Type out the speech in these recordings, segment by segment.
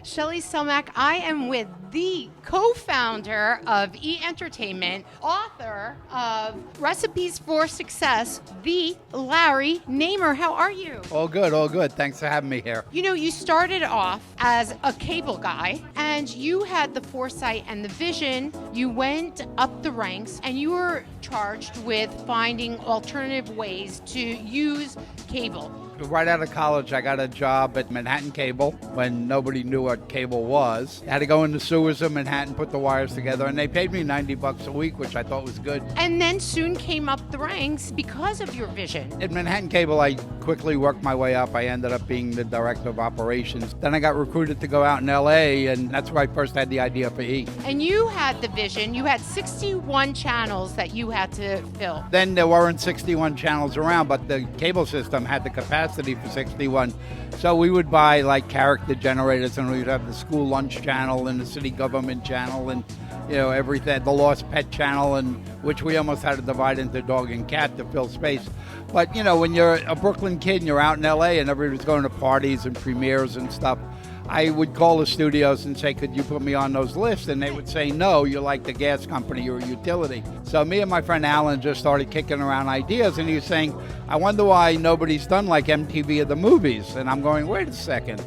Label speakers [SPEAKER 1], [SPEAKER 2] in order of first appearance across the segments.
[SPEAKER 1] Shelli Stelmak, I am with the co-founder of E-Entertainment, author of Recipes for Success, the Larry Namer. How are you?
[SPEAKER 2] All good, all good. Thanks for having me here.
[SPEAKER 1] You know, you started off as a cable guy, and you had the foresight and the vision. You went up the ranks, and you were charged with finding alternative ways to use cable.
[SPEAKER 2] Right out of college, I got a job at Manhattan Cable when nobody knew what cable was. I had to go in the sewers of Manhattan, put the wires together, and they paid me $90 a week, which I thought was good.
[SPEAKER 1] And then soon came up the ranks because of your vision.
[SPEAKER 2] At Manhattan Cable, I quickly worked my way up. I ended up being the director of operations. Then I got recruited to go out in LA, and that's where I first had the idea for E.
[SPEAKER 1] And you had the vision. You had 61 channels that you had to fill.
[SPEAKER 2] Then there weren't 61 channels around, but the cable system had the capacity for 61. So we would buy like character generators, and we'd have the school lunch channel and the city government channel and everything, the lost pet channel, and which we almost had to divide into dog and cat to fill space. But when you're a Brooklyn kid and you're out in LA and everybody's going to parties and premieres and stuff, I would call the studios and say, could you put me on those lists? And they would say, no, you're like the gas company, you're a utility. So me and my friend Alan just started kicking around ideas, and he was saying, I wonder why nobody's done like MTV or the movies. And I'm going, wait a second.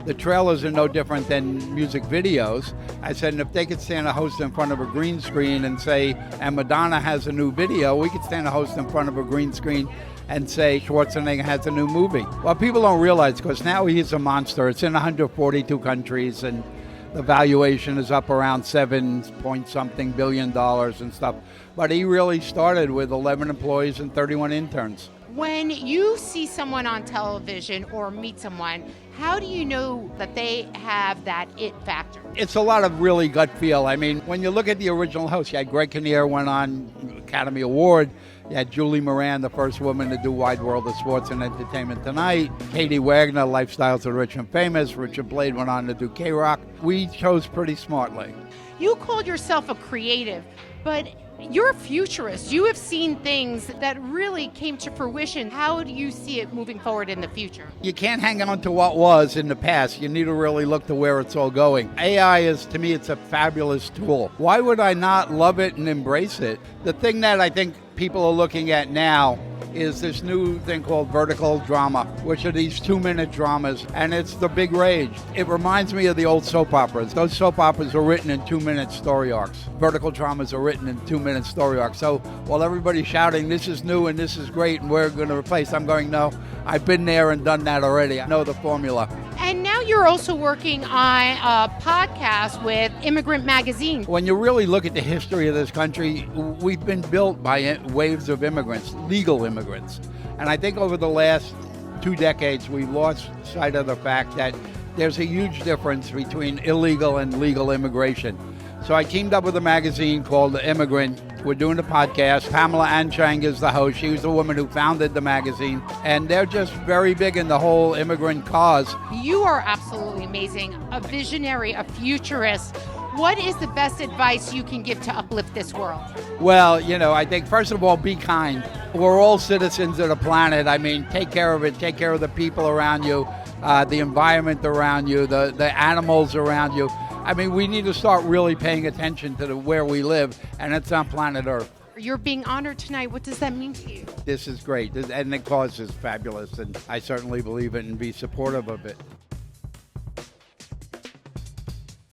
[SPEAKER 2] The trailers are no different than music videos. I said, and if they could stand a host in front of a green screen and say, and Madonna has a new video, we could stand a host in front of a green screen and say Schwarzenegger has a new movie. Well, people don't realize, because now he's a monster. It's in 142 countries, and the valuation is up around $7-point-something billion and stuff. But he really started with 11 employees and 31 interns.
[SPEAKER 1] When you see someone on television or meet someone, how do you know that they have that it factor?
[SPEAKER 2] It's a lot of really gut feel. I mean, when you look at the original host, you had Greg Kinnear went on Academy Award. You had Julie Moran, the first woman to do Wide World of Sports and Entertainment Tonight. Katie Wagner, Lifestyles of Rich and Famous. Richard Blade went on to do K-Rock. We chose pretty smartly.
[SPEAKER 1] You called yourself a creative, but you're a futurist. You have seen things that really came to fruition. How do you see it moving forward in the future?
[SPEAKER 2] You can't hang on to what was in the past. You need to really look to where it's all going. AI is, to me, it's a fabulous tool. Why would I not love it and embrace it? The thing that I think people are looking at now is this new thing called vertical drama, which are these 2-minute dramas, and it's the big rage. It reminds me of the old soap operas. Those soap operas are written in 2-minute story arcs. Vertical dramas are written in 2-minute story arcs. So while everybody's shouting, this is new and this is great and we're going to replace, I'm going, no, I've been there and done that already. I know the formula.
[SPEAKER 1] And now you're also working on a podcast with Immigrant Magazine.
[SPEAKER 2] When you really look at the history of this country, we've been built by waves of immigrants, legal immigrants. And I think over the last 2 decades, we've lost sight of the fact that there's a huge difference between illegal and legal immigration. So I teamed up with a magazine called The Immigrant. We're doing a podcast. Pamela Anchang is the host. She was the woman who founded the magazine. And they're just very big in the whole immigrant cause.
[SPEAKER 1] You are absolutely amazing, a visionary, a futurist. What is the best advice you can give to uplift this world?
[SPEAKER 2] Well, I think first of all, be kind. We're all citizens of the planet. I mean, take care of it. Take care of the people around you, the environment around you, the animals around you. I mean, we need to start really paying attention to where we live, and it's on planet Earth.
[SPEAKER 1] You're being honored tonight. What does that mean to you?
[SPEAKER 2] This is great, and the cause is fabulous, and I certainly believe it and be supportive of it.